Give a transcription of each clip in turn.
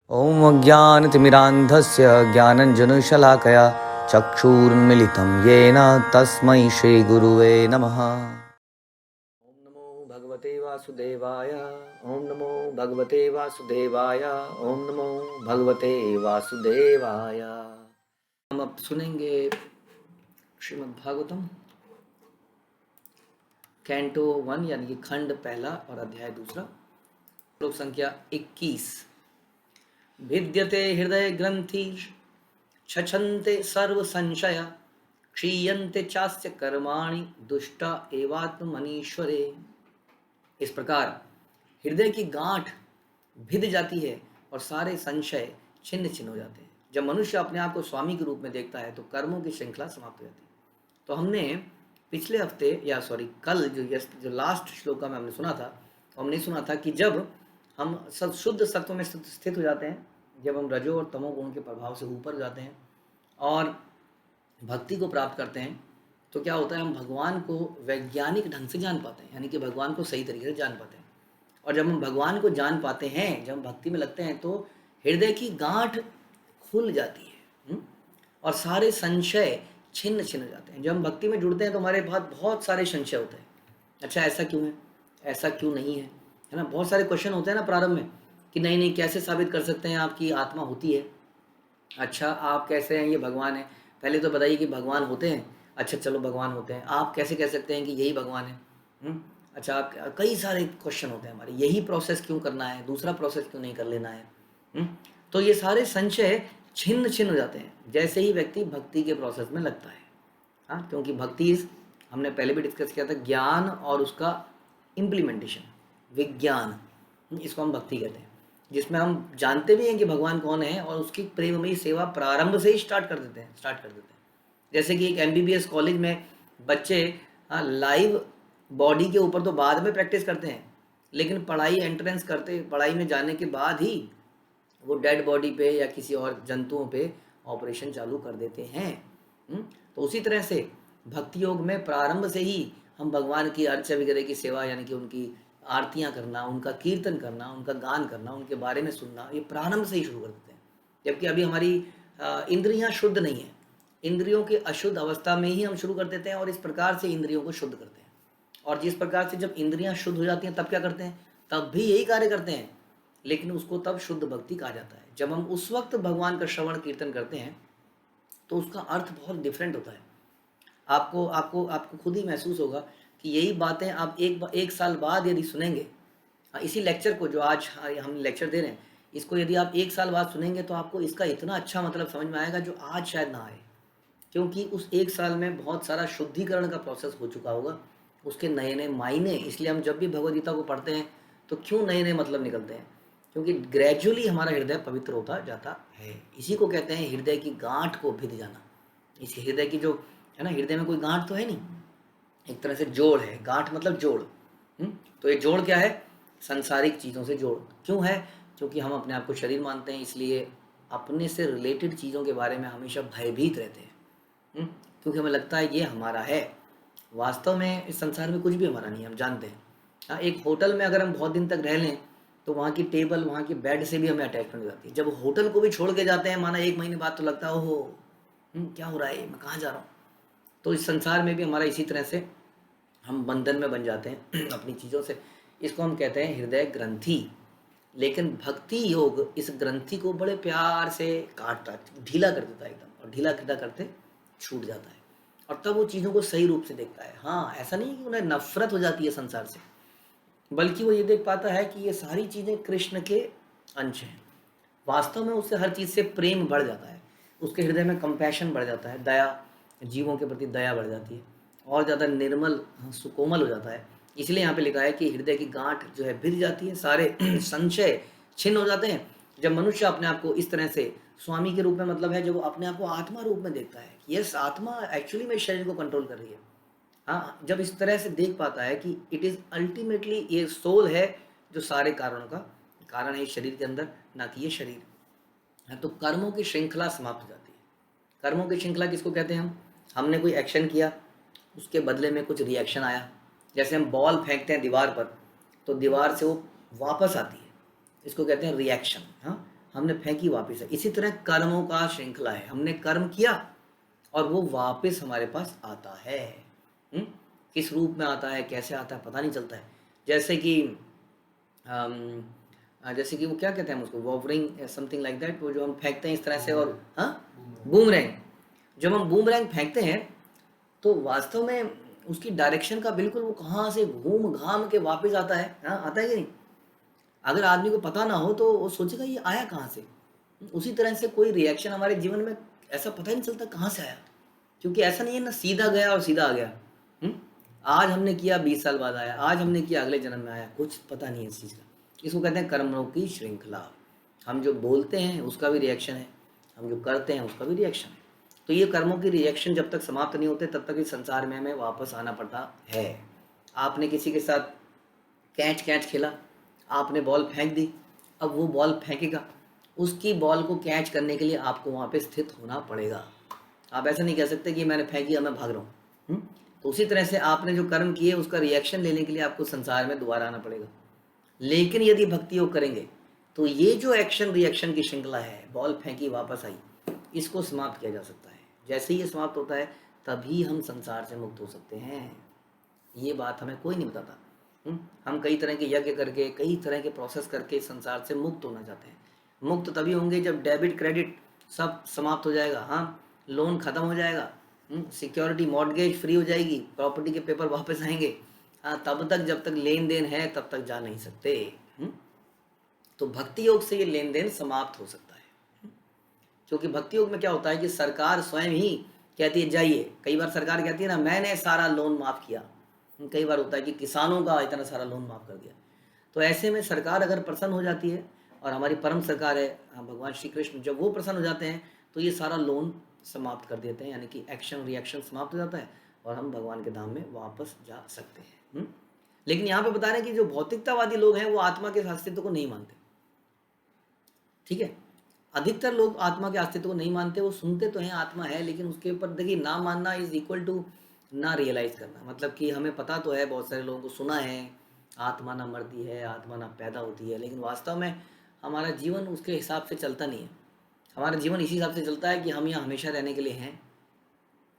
ॐ अज्ञानतिमिरान्धस्य ज्ञानञ्जनशलाकया चक्षुरुन्मिलितं येन तस्मै श्रीगुरुवे नमः। ॐ नमो भगवते वासुदेवाय। ॐ नमो भगवते वासुदेवाय। ॐ नमो भगवते वासुदेवाय। हम अब सुनेंगे श्रीमद् भागवतम कैंटो 1 यानी कि खंड पहला और अध्याय दूसरा, श्लोक संख्या 21। भिद्यते हृदय ग्रंथि छछन्ते सर्व संशया क्षीयन्ते चास्य कर्माणि दुष्टा एवात्मनीश्वरे। इस प्रकार हृदय की गांठ भिद जाती है और सारे संशय छिन्न छिन्न हो जाते हैं। जब मनुष्य अपने आप को स्वामी के रूप में देखता है तो कर्मों की श्रृंखला समाप्त हो जाती है। तो हमने पिछले हफ्ते कल जो लास्ट श्लोक में हमने सुना था, हमने सुना था कि जब हम शुद्ध सत्व में स्थित हो जाते हैं, जब हम रजो और तमो गुण के प्रभाव से ऊपर जाते हैं और भक्ति को प्राप्त करते हैं, तो क्या होता है, हम भगवान को वैज्ञानिक ढंग से जान पाते हैं, यानी कि भगवान को सही तरीके से जान पाते हैं। और जब हम भगवान को जान पाते हैं, जब हम भक्ति में लगते हैं, तो हृदय की गांठ खुल जाती है और सारे संशय छिन्न छिन्न हो जाते हैं। जब हम भक्ति में जुड़ते हैं तो हमारे पास बहुत सारे संशय होते हैं। अच्छा, ऐसा क्यों है, ऐसा क्यों नहीं है ना। बहुत सारे क्वेश्चन होते हैं ना प्रारंभ में कि नहीं कैसे साबित कर सकते हैं आपकी आत्मा होती है। अच्छा, आप कैसे हैं, ये भगवान है, पहले तो बताइए कि भगवान होते हैं। अच्छा चलो भगवान होते हैं, आप कैसे कह सकते हैं कि यही भगवान है। अच्छा, आप कई सारे क्वेश्चन होते हैं हमारे, यही प्रोसेस क्यों करना है, दूसरा प्रोसेस क्यों नहीं कर लेना है। तो ये सारे संशय छिन्न छिन्न हो जाते हैं जैसे ही व्यक्ति भक्ति के प्रोसेस में लगता है। हाँ, क्योंकि भक्ति हमने पहले भी डिस्कस किया था, ज्ञान और उसका इम्प्लीमेंटेशन, विज्ञान, इसको हम भक्ति कहते हैं, जिसमें हम जानते भी हैं कि भगवान कौन है और उसकी प्रेममयी सेवा प्रारंभ से ही स्टार्ट कर देते हैं। जैसे कि एक MBBS कॉलेज में बच्चे लाइव बॉडी के ऊपर तो बाद में प्रैक्टिस करते हैं, लेकिन पढ़ाई एंट्रेंस करते, पढ़ाई में जाने के बाद ही वो डेड बॉडी पे या किसी और जंतुओं पे ऑपरेशन चालू कर देते हैं। तो उसी तरह से भक्ति योग में प्रारंभ से ही हम भगवान की अर्चा वगैरह की सेवा, यानी कि उनकी आरतियाँ करना, उनका कीर्तन करना, उनका गान करना, उनके बारे में सुनना, ये प्रारंभ से ही शुरू कर देते हैं। जबकि अभी हमारी इंद्रियां शुद्ध नहीं है, इंद्रियों की अशुद्ध अवस्था में ही हम शुरू कर देते हैं और इस प्रकार से इंद्रियों को शुद्ध करते हैं। और जिस प्रकार से जब इंद्रियां शुद्ध हो जाती हैं तब क्या करते हैं, तब भी यही कार्य करते हैं, लेकिन उसको तब शुद्ध भक्ति कहा जाता है। जब हम उस वक्त भगवान का श्रवण कीर्तन करते हैं तो उसका अर्थ बहुत डिफरेंट होता है। आपको आपको आपको खुद ही महसूस होगा कि यही बातें आप एक साल बाद यदि सुनेंगे, इसी लेक्चर को जो आज हम लेक्चर दे रहे हैं, इसको यदि आप एक साल बाद सुनेंगे तो आपको इसका इतना अच्छा मतलब समझ में आएगा जो आज शायद ना आए, क्योंकि उस एक साल में बहुत सारा शुद्धिकरण का प्रोसेस हो चुका होगा, उसके नए नए मायने। इसलिए हम जब भी भगवद गीता को पढ़ते हैं तो क्यों नए नए मतलब निकलते हैं, क्योंकि ग्रेजुअली हमारा हृदय पवित्र होता जाता है। इसी को कहते हैं हृदय की गांठ को भिद जाना। इस हृदय की जो है ना, हृदय में कोई गांठ तो है नहीं, एक तरह से जोड़ है, गांठ मतलब जोड़। तो ये जोड़ क्या है, संसारिक चीज़ों से जोड़। क्यों है, क्योंकि हम अपने आप को शरीर मानते हैं, इसलिए अपने से रिलेटेड चीज़ों के बारे में हमेशा भयभीत रहते हैं, क्योंकि हमें लगता है ये हमारा है। वास्तव में इस संसार में कुछ भी हमारा नहीं है, हम जानते हैं। हाँ, एक होटल में अगर हम बहुत दिन तक रह लें तो वहाँ की टेबल, वहाँ की बेड से भी हमें अटैचमेंट हो जाती है। जब होटल को भी छोड़ के जाते हैं, माना 1 महीने बाद, तो लगता है ओहो क्या हो रहा है, मैं कहाँ जा रहा हूँ। तो इस संसार में भी हमारा इसी तरह से हम बंधन में बन जाते हैं अपनी चीज़ों से। इसको हम कहते हैं हृदय ग्रंथि। लेकिन भक्ति योग इस ग्रंथि को बड़े प्यार से काटता, ढीला कर देता है एकदम, और ढीला ढीला करते छूट जाता है, और तब वो चीज़ों को सही रूप से देखता है। हाँ, ऐसा नहीं कि उन्हें नफरत हो जाती है संसार से, बल्कि वो ये देख पाता है कि ये सारी चीज़ें कृष्ण के अंश हैं। वास्तव में उससे हर चीज़ से प्रेम बढ़ जाता है, उसके हृदय में कंपैशन बढ़ जाता है, दया, जीवों के प्रति दया बढ़ जाती है, और ज़्यादा निर्मल सुकोमल हो जाता है। इसलिए यहाँ पे लिखा है कि हृदय की गांठ जो है भिद जाती है, सारे संशय छिन्न हो जाते हैं जब मनुष्य अपने आप को इस तरह से स्वामी के रूप में, मतलब है जब वो अपने आप को आत्मा रूप में देखता है कि यस, आत्मा एक्चुअली में शरीर को कंट्रोल कर रही है। हाँ, जब इस तरह से देख पाता है कि इट इज़ अल्टीमेटली ये सोल है जो सारे कारणों का कारण है इस शरीर के अंदर, ना कि ये शरीर है, तो कर्मों की श्रृंखला समाप्त हो जाती है। कर्मों की श्रृंखला किसको कहते हैं, हमने कोई एक्शन किया, उसके बदले में कुछ रिएक्शन आया। जैसे हम बॉल फेंकते हैं दीवार पर, तो दीवार से वो वापस आती है, इसको कहते हैं रिएक्शन। हाँ, हमने फेंकी वापस है। इसी तरह कर्मों का श्रृंखला है, हमने कर्म किया और वो वापस हमारे पास आता है। हुँ? किस रूप में आता है, कैसे आता है, पता नहीं चलता है। जैसे कि जैसे कि वो क्या कहते हैं उसको, वॉवरिंग समथिंग लाइक दैट, वो जो हम फेंकते हैं इस तरह से, और हाँ, बूमरैंग। जब हम बूमरैंग फेंकते हैं तो वास्तव में उसकी डायरेक्शन का बिल्कुल वो कहाँ से घूम घाम के वापस आता है, हाँ आता है कि नहीं। अगर आदमी को पता ना हो तो वो सोचेगा ये आया कहाँ से। उसी तरह से कोई रिएक्शन हमारे जीवन में ऐसा पता ही नहीं चलता कहाँ से आया, क्योंकि ऐसा नहीं है ना सीधा गया और सीधा आ गया। हुँ? आज हमने किया 20 साल बाद आया, आज हमने किया अगले जन्म में आया, कुछ पता नहीं है इस चीज़ का। इसको कहते हैं कर्मों की श्रृंखला। हम जो बोलते हैं उसका भी रिएक्शन है, हम जो करते हैं उसका भी रिएक्शन है। तो ये कर्मों की रिएक्शन जब तक समाप्त नहीं होते तब तक इस संसार में हमें वापस आना पड़ता है। आपने किसी के साथ कैच कैच खेला, आपने बॉल फेंक दी, अब वो बॉल फेंकेगा, उसकी बॉल को कैच करने के लिए आपको वहाँ पे स्थित होना पड़ेगा। आप ऐसा नहीं कह सकते कि मैंने फेंकी अब मैं भाग रहा हूँ। तो उसी तरह से आपने जो कर्म किए उसका रिएक्शन लेने के लिए आपको संसार में दोबारा आना पड़ेगा। लेकिन यदि भक्ति योग करेंगे तो ये जो एक्शन रिएक्शन की श्रृंखला है, बॉल फेंकी वापस आई, इसको समाप्त किया जा सकता है। जैसे ही ये समाप्त होता है तभी हम संसार से मुक्त हो सकते हैं। ये बात हमें कोई नहीं बताता। हम कई तरह के यज्ञ करके, कई तरह के प्रोसेस करके संसार से मुक्त होना चाहते हैं। मुक्त तभी होंगे जब डेबिट क्रेडिट सब समाप्त हो जाएगा, हाँ, लोन खत्म हो जाएगा, सिक्योरिटी मॉर्टगेज फ्री हो जाएगी, प्रॉपर्टी के पेपर वापस आएंगे। हाँ, तब तक जब तक लेन देन है तब तक जा नहीं सकते। तो भक्ति योग से ये लेन देन समाप्त हो सकता है। क्योंकि भक्ति योग में क्या होता है कि सरकार स्वयं ही कहती है जाइए। कई बार सरकार कहती है ना मैंने सारा लोन माफ़ किया, कई बार होता है कि किसानों का इतना सारा लोन माफ़ कर दिया। तो ऐसे में सरकार अगर प्रसन्न हो जाती है, और हमारी परम सरकार है भगवान श्री कृष्ण, जब वो प्रसन्न हो जाते हैं तो ये सारा लोन समाप्त कर देते हैं, यानी कि एक्शन रिएक्शन समाप्त हो जाता है और हम भगवान के धाम में वापस जा सकते हैं। लेकिन यहाँ पे बता रहे हैं कि जो भौतिकतावादी लोग हैं वो आत्मा के अस्तित्व को नहीं मानते। ठीक है, अधिकतर लोग आत्मा के अस्तित्व को नहीं मानते। वो सुनते तो हैं आत्मा है, लेकिन उसके ऊपर देखिए ना मानना इज इक्वल टू ना रियलाइज करना। मतलब कि हमें पता तो है, बहुत सारे लोगों को सुना है आत्मा ना मरती है, आत्मा ना पैदा होती है, लेकिन वास्तव में हमारा जीवन उसके हिसाब से चलता नहीं है। हमारा जीवन इसी हिसाब से चलता है कि हम यहाँ हमेशा रहने के लिए हैं।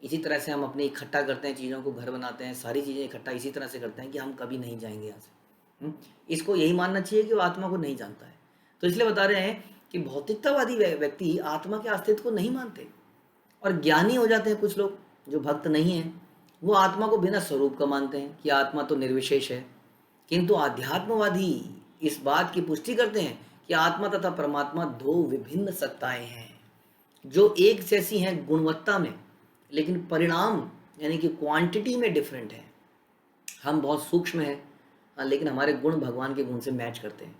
इसी तरह से हम अपने इकट्ठा करते हैं चीज़ों को, घर बनाते हैं, सारी चीज़ें इकट्ठा इसी तरह से करते हैं कि हम कभी नहीं जाएंगे यहाँ से। इसको यही मानना चाहिए कि वो आत्मा को नहीं जानता है। तो इसलिए बता रहे हैं कि भौतिकतावादी व्यक्ति आत्मा के अस्तित्व को नहीं मानते, और ज्ञानी हो जाते हैं कुछ लोग जो भक्त नहीं हैं, वो आत्मा को बिना स्वरूप का मानते हैं कि आत्मा तो निर्विशेष है। किंतु आध्यात्मवादी इस बात की पुष्टि करते हैं कि आत्मा तथा परमात्मा दो विभिन्न सत्ताएं हैं जो एक जैसी हैं गुणवत्ता में, लेकिन परिणाम यानी कि क्वांटिटी में डिफरेंट है। हम बहुत सूक्ष्म हैं, लेकिन हमारे गुण भगवान के गुण से मैच करते हैं।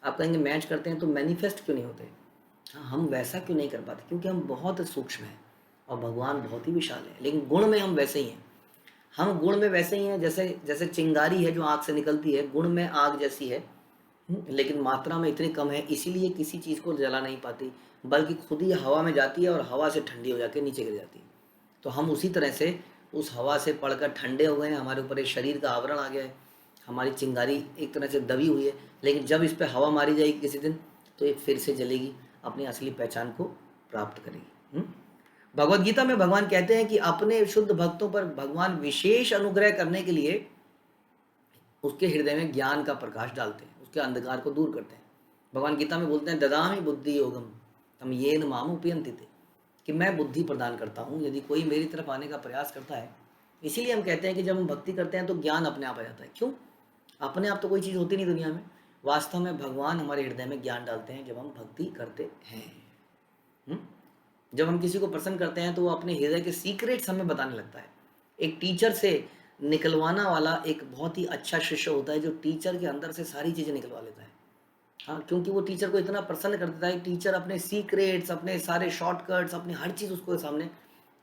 आप कहेंगे मैच करते हैं तो मैनिफेस्ट क्यों नहीं होते? हाँ, हम वैसा क्यों नहीं कर पाते? क्योंकि हम बहुत सूक्ष्म हैं और भगवान बहुत ही विशाल है, लेकिन गुण में हम वैसे ही हैं। हम गुण में वैसे ही हैं जैसे जैसे चिंगारी है जो आग से निकलती है, गुण में आग जैसी है, लेकिन मात्रा में इतनी कम है, इसीलिए किसी चीज़ को जला नहीं पाती, बल्कि खुद ही हवा में जाती है और हवा से ठंडी हो जाके नीचे गिर जाती है। तो हम उसी तरह से उस हवा से पड़कर ठंडे हो गए हैं, हमारे ऊपर एक शरीर का आवरण आ गया है, हमारी चिंगारी एक तरह से दबी हुई है, लेकिन जब इस पर हवा मारी जाएगी किसी दिन तो ये फिर से जलेगी, अपनी असली पहचान को प्राप्त करेगी। भगवद गीता में भगवान कहते हैं कि अपने शुद्ध भक्तों पर भगवान विशेष अनुग्रह करने के लिए उसके हृदय में ज्ञान का प्रकाश डालते हैं, उसके अंधकार को दूर करते हैं। भगवान गीता में बोलते हैं ददामि बुद्धि योगम तम येन माम उपयन्ति ते, कि मैं बुद्धि प्रदान करता हूँ यदि कोई मेरी तरफ आने का प्रयास करता है। इसीलिए हम कहते हैं कि जब हम भक्ति करते हैं तो ज्ञान अपने आप आ जाता है। क्यों? अपने आप तो कोई चीज़ होती नहीं दुनिया में, वास्तव में भगवान हमारे हृदय में ज्ञान डालते हैं जब हम भक्ति करते हैं। जब हम किसी को प्रसन्न करते हैं तो वो अपने हृदय के सीक्रेट्स हमें बताने लगता है। एक टीचर से निकलवाना वाला एक बहुत ही अच्छा शिष्य होता है जो टीचर के अंदर से सारी चीज़ें निकलवा लेता है। हाँ, क्योंकि वो टीचर को इतना प्रसन्न कर देता है, टीचर अपने सीक्रेट्स, अपने सारे शॉर्टकट्स, अपनी हर चीज़ उसको सामने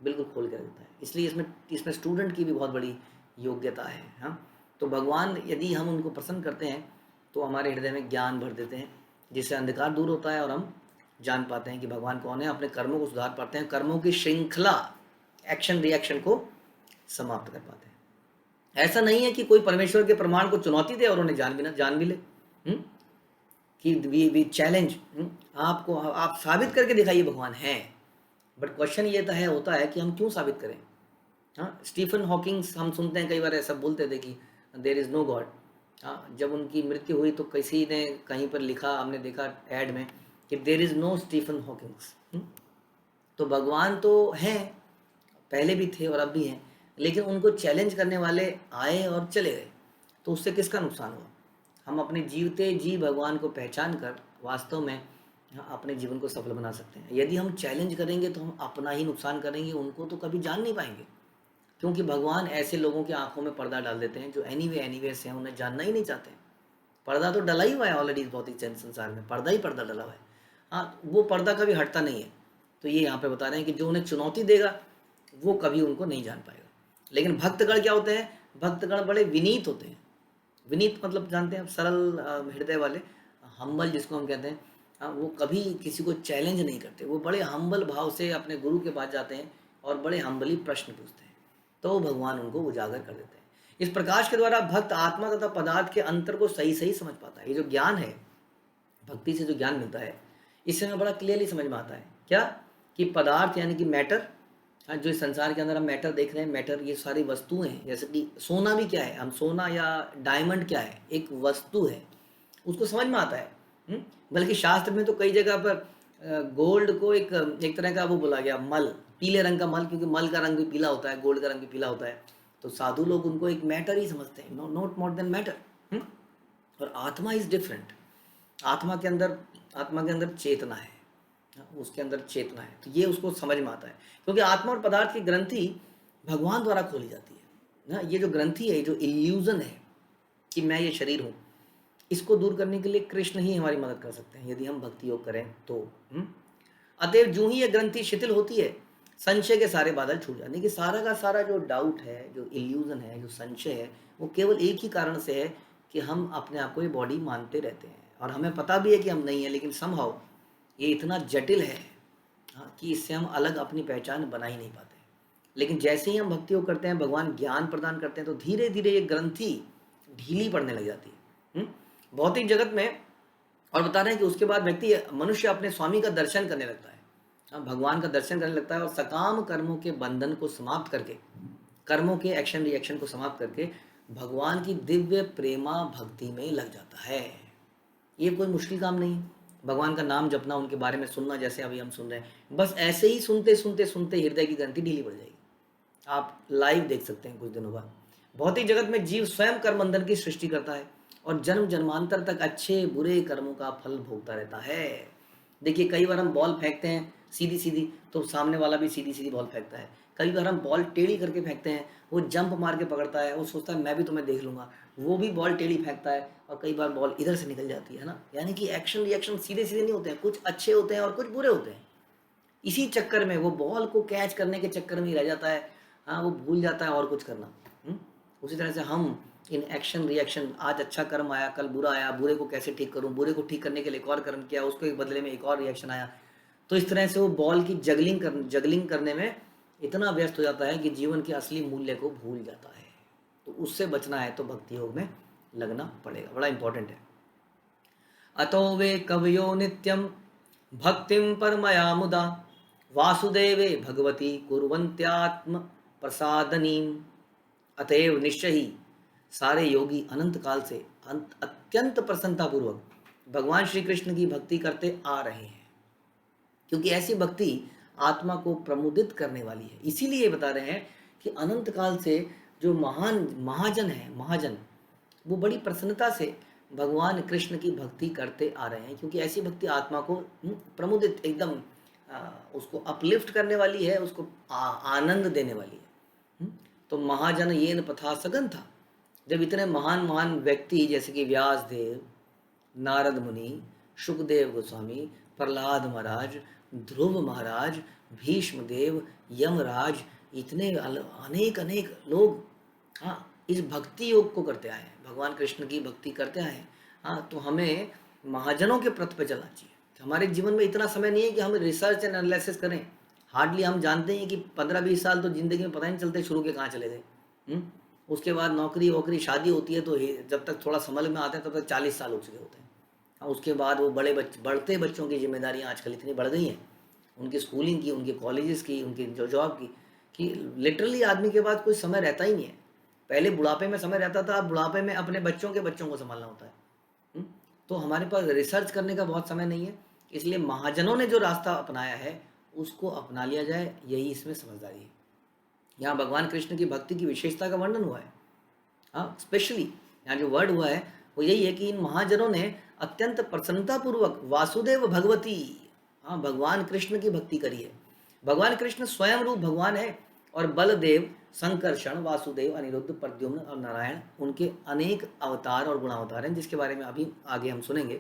बिल्कुल खोल कर देता है। इसलिए इसमें स्टूडेंट की भी बहुत बड़ी योग्यता है। हाँ, तो भगवान यदि हम उनको प्रसन्न करते हैं तो हमारे हृदय में ज्ञान भर देते हैं, जिससे अंधकार दूर होता है और हम जान पाते हैं कि भगवान कौन है, अपने कर्मों को सुधार पाते हैं, कर्मों की श्रृंखला एक्शन रिएक्शन को समाप्त कर पाते हैं। ऐसा नहीं है कि कोई परमेश्वर के प्रमाण को चुनौती दे और उन्हें जान भी ले। कि वी चैलेंज, आपको आप साबित करके दिखाइए भगवान है। बट क्वेश्चन ये तो है होता है कि हम क्यों साबित करें। हाँ, स्टीफन हॉकिंग्स हम सुनते हैं कई बार ऐसा बोलते थे कि देर इज़ नो गॉड। हाँ, जब उनकी मृत्यु हुई तो किसी ने कहीं पर लिखा, हमने देखा ऐड में कि there is no Stephen Hawkings. तो भगवान तो हैं, पहले भी थे और अब भी हैं, लेकिन उनको चैलेंज करने वाले आए और चले गए, तो उससे किसका नुकसान हुआ। हम अपने जीवते जी भगवान को पहचान कर वास्तव में अपने जीवन को सफल बना सकते हैं। यदि हम चैलेंज करेंगे तो हम अपना ही नुकसान करेंगे, उनको तो कभी जान नहीं पाएंगे। क्योंकि भगवान ऐसे लोगों की आंखों में पर्दा डाल देते हैं जो एनीवे से हैं, उन्हें जानना ही नहीं चाहते हैं। पर्दा तो डला ही हुआ है ऑलरेडी, इस भौतिक संसार में पर्दा ही पर्दा डला हुआ है। हाँ, वो पर्दा कभी हटता नहीं है। तो ये यहाँ पे बता रहे हैं कि जो उन्हें चुनौती देगा वो कभी उनको नहीं जान पाएगा। लेकिन भक्तगण क्या होते हैं, भक्तगण बड़े विनीत होते हैं। विनीत मतलब जानते हैं आप, सरल हृदय वाले, हम्बल जिसको हम कहते हैं। हाँ, वो कभी किसी को चैलेंज नहीं करते, वो बड़े हम्बल भाव से अपने गुरु के पास जाते हैं और बड़े हम्बली प्रश्न पूछते हैं, तो भगवान उनको उजागर कर देते हैं। इस प्रकाश के द्वारा भक्त आत्मा तथा पदार्थ के अंतर को सही सही समझ पाता है। ये जो ज्ञान है, भक्ति से जो ज्ञान मिलता है, इससे हमें बड़ा क्लियरली समझ में आता है क्या, कि पदार्थ यानी कि मैटर, जो इस संसार के अंदर हम मैटर देख रहे हैं, मैटर ये सारी वस्तुएं हैं। जैसे कि सोना भी क्या है, हम सोना या डायमंड क्या है, एक वस्तु है, उसको समझ में आता है। बल्कि शास्त्र में तो कई जगह पर गोल्ड को एक एक तरह का वो बोला गया, मल, पीले रंग का मल, क्योंकि मल का रंग भी पीला होता है, गोल्ड का रंग भी पीला होता है। तो साधु लोग उनको एक मैटर ही समझते हैं, नॉट मोर देन मैटर। और आत्मा इज डिफरेंट। आत्मा के अंदर चेतना है, उसके अंदर चेतना है, तो ये उसको समझ में आता है। क्योंकि आत्मा और पदार्थ की ग्रंथि भगवान द्वारा खोली जाती है ना। ये जो ग्रंथि है, जो इल्यूजन है कि मैं ये शरीर हूँ, इसको दूर करने के लिए कृष्ण ही हमारी मदद कर सकते हैं, यदि हम भक्ति योग करें तो। अतएव जो ही ये ग्रंथि शिथिल होती है, संशय के सारे बादल छूट जाते हैं। कि सारा का सारा जो डाउट है, जो इल्यूजन है, जो संशय है, वो केवल एक ही कारण से है कि हम अपने आप को ये बॉडी मानते रहते हैं, और हमें पता भी है कि हम नहीं है, लेकिन समहाउ ये इतना जटिल है, हाँ, कि इससे हम अलग अपनी पहचान बना ही नहीं पाते। लेकिन जैसे ही हम भक्ति योग करते हैं, भगवान ज्ञान प्रदान करते हैं, तो धीरे धीरे ये ग्रंथि ढीली पड़ने लग जाती है भौतिक जगत में। और बता रहे हैं कि उसके बाद व्यक्ति, मनुष्य अपने स्वामी का दर्शन करने लगता है, भगवान का दर्शन करने लगता है, और सकाम कर्मों के बंधन को समाप्त करके, कर्मों के एक्शन रिएक्शन को समाप्त करके भगवान की दिव्य प्रेमा भक्ति में लग जाता है। ये कोई मुश्किल काम नहीं है। भगवान का नाम जपना, उनके बारे में सुनना, जैसे अभी हम सुन रहे हैं, बस ऐसे ही सुनते सुनते सुनते हृदय की ग्रंथि ढीली पड़ जाएगी। आप लाइव देख सकते हैं कुछ दिनों बाद। भौतिक जगत में जीव स्वयं कर्म बंधन की सृष्टि करता है और जन्म जन्मांतर तक अच्छे बुरे कर्मों का फल भोगता रहता है। देखिए, कई बार हम बॉल फेंकते हैं सीधी सीधी, तो सामने वाला भी सीधी सीधी बॉल फेंकता है। कई बार हम बॉल टेढ़ी करके फेंकते हैं, वो जंप मार के पकड़ता है, वो सोचता है मैं भी तुम्हें देख लूंगा, वो भी बॉल टेढ़ी फेंकता है, और कई बार बॉल इधर से निकल जाती है ना। यानी कि एक्शन रिएक्शन सीधे सीधे नहीं होते हैं, कुछ अच्छे होते हैं और कुछ बुरे होते हैं। इसी चक्कर में वो बॉल को कैच करने के चक्कर में ही रह जाता है। हाँ, वो भूल जाता है और कुछ करना। उसी तरह से हम इन एक्शन रिएक्शन, आज अच्छा कर्म आया, कल बुरा आया, बुरे को कैसे ठीक करूं, बुरे को ठीक करने के लिए एक और कर्म किया, उसको एक बदले में एक और रिएक्शन आया। तो इस तरह से वो बॉल की जगलिंग करने में इतना व्यस्त हो जाता है कि जीवन के असली मूल्य को भूल जाता है। तो उससे बचना है तो भक्ति योग में लगना पड़ेगा, बड़ा इंपॉर्टेंट है। अतो वे कवयो नित्यम भक्तिम परमया मुदा वासुदेवे भगवती कुर्वन्त्यात्म प्रसादनीम। अतएव निश्चय ही सारे योगी अनंत काल से अत्यंत प्रसन्नता पूर्वक भगवान श्री कृष्ण की भक्ति करते आ रहे हैं, क्योंकि ऐसी भक्ति आत्मा को प्रमुदित करने वाली है। इसीलिए बता रहे हैं कि अनंत काल से जो महाजन है, महाजन, वो बड़ी प्रसन्नता से भगवान कृष्ण की भक्ति करते आ रहे हैं, क्योंकि ऐसी भक्ति आत्मा को प्रमुदित, एकदम उसको अपलिफ्ट करने वाली है, उसको आनंद देने वाली है। तो महाजन ये न पथा सगन था। जब इतने महान महान व्यक्ति जैसे कि व्यास देव, नारद मुनि, शुकदेव गोस्वामी, प्रहलाद महाराज, ध्रुव महाराज, भीष्म देव, यमराज, इतने अनेक अनेक लोग, हाँ, इस भक्ति योग को करते आए हैं, भगवान कृष्ण की भक्ति करते आए हैं। हाँ, तो हमें महाजनों के प्रथ पे चलना चाहिए। हमारे जीवन में इतना समय नहीं है कि हम रिसर्च एंड एनालिसिस करें। हार्डली हम जानते हैं कि 15-20 साल तो जिंदगी में पता ही नहीं चलते शुरू के कहाँ चले गए। उसके बाद नौकरी वोकरी शादी होती है, तो जब तक थोड़ा समझ में आता है तब तक 40 साल हो चुके होते हैं। हाँ, उसके बाद वो बढ़ते बच्चों की जिम्मेदारियाँ आजकल इतनी बढ़ गई हैं, उनकी स्कूलिंग की, उनके कॉलेजेस की, उनकी जो जॉब की, कि लिटरली आदमी के पास कोई समय रहता ही नहीं है। पहले बुढ़ापे में समय रहता था, अब बुढ़ापे में अपने बच्चों के बच्चों को संभालना होता है। हुँ? तो हमारे पास रिसर्च करने का बहुत समय नहीं है, इसलिए महाजनों ने जो रास्ता अपनाया है उसको अपना लिया जाए, यही इसमें समझदारी है। यहाँ भगवान कृष्ण की भक्ति की विशेषता का वर्णन हुआ है। हाँ, स्पेशली यहाँ जो वर्ड हुआ है वो यही है कि इन महाजनों ने अत्यंत प्रसन्नतापूर्वक वासुदेव भगवती, हाँ, भगवान कृष्ण की भक्ति करी है। भगवान कृष्ण स्वयं रूप भगवान है और बलदेव, संकर्षण, वासुदेव, अनिरुद्ध, प्रद्युम्न और नारायण उनके अनेक अवतार और गुणावतार हैं, जिसके बारे में अभी आगे हम सुनेंगे।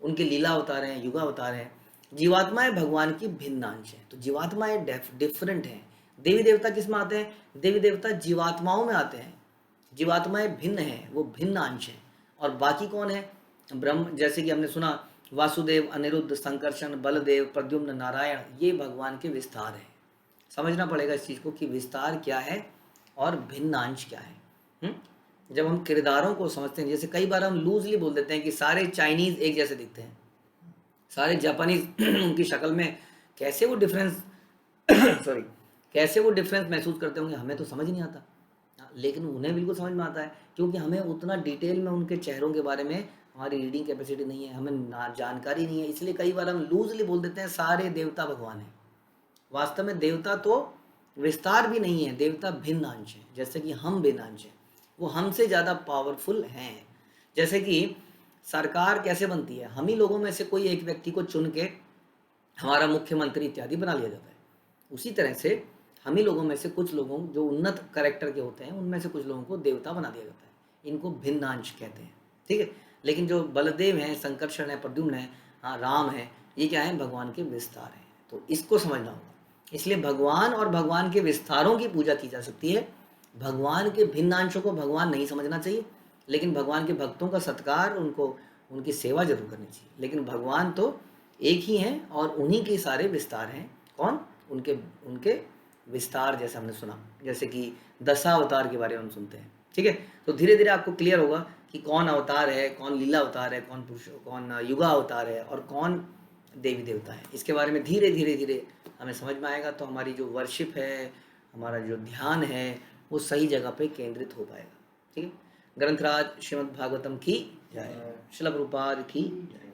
उनके लीला अवतार हैं, युगा अवतार हैं। जीवात्माएं भगवान की भिन्न अंश हैं, तो जीवात्माएं डिफरेंट हैं। देवी देवता किस में आते हैं? देवी देवता जीवात्माओं में आते हैं। जीवात्माएं भिन्न हैं, वो भिन्न अंश हैं। और बाकी कौन है? ब्रह्म, जैसे कि हमने सुना, वासुदेव, अनिरुद्ध, संकर्षण, बलदेव, प्रद्युम्न, नारायण, ये भगवान के विस्तार हैं। समझना पड़ेगा इस चीज़ को कि विस्तार क्या है और भिन्न अंश क्या है। जब हम किरदारों को समझते हैं, जैसे कई बार हम लूजली बोल देते हैं कि सारे चाइनीज़ एक जैसे दिखते हैं, सारे जापानीज उनकी शक्ल में कैसे वो डिफरेंस सॉरी कैसे वो डिफरेंस महसूस करते होंगे, हमें तो समझ नहीं आता। लेकिन उन्हें बिल्कुल समझ में आता है, क्योंकि हमें उतना डिटेल में उनके चेहरों के बारे में हमारी रीडिंग कैपेसिटी नहीं है, हमें जानकारी नहीं है, इसलिए कई बार हम लूजली बोल देते हैं सारे देवता भगवान हैं। वास्तव में देवता तो विस्तार भी नहीं है, देवता भिन्न अंश है, जैसे कि हम भिन्न अंश हैं, वो हमसे ज़्यादा पावरफुल हैं। जैसे कि सरकार कैसे बनती है, हम ही लोगों में से कोई एक व्यक्ति को चुन के हमारा मुख्यमंत्री इत्यादि बना लिया जाता है। उसी तरह से हम ही लोगों में से कुछ लोगों जो उन्नत कैरेक्टर के होते हैं, उनमें से कुछ लोगों को देवता बना दिया जाता है। इनको भिन्नांश कहते हैं, ठीक है। लेकिन जो बलदेव हैं, संकर्षण है, प्रद्युम्न है, हाँ, राम है, ये क्या है? भगवान के विस्तार हैं। तो इसको समझना होगा। इसलिए भगवान और भगवान के विस्तारों की पूजा की जा सकती है। भगवान के भिन्नांशों को भगवान नहीं समझना चाहिए, लेकिन भगवान के भक्तों का सत्कार, उनको उनकी सेवा जरूर करनी चाहिए। लेकिन भगवान तो एक ही हैं और उन्हीं के सारे विस्तार हैं। कौन? उनके उनके विस्तार, जैसे हमने सुना, जैसे कि दशावतार के बारे में हम सुनते हैं, ठीक है। तो धीरे धीरे आपको क्लियर होगा कि कौन अवतार है, कौन लीला अवतार है, कौन पुरुष, कौन युगा अवतार है और कौन देवी देवता है। इसके बारे में धीरे धीरे धीरे हमें समझ में आएगा, तो हमारी जो वर्शिप है, हमारा जो ध्यान है, वो सही जगह पे केंद्रित हो पाएगा, ठीक है। ग्रंथराज श्रीमद् भागवतम की जय, श्रील प्रभुपाद की जय।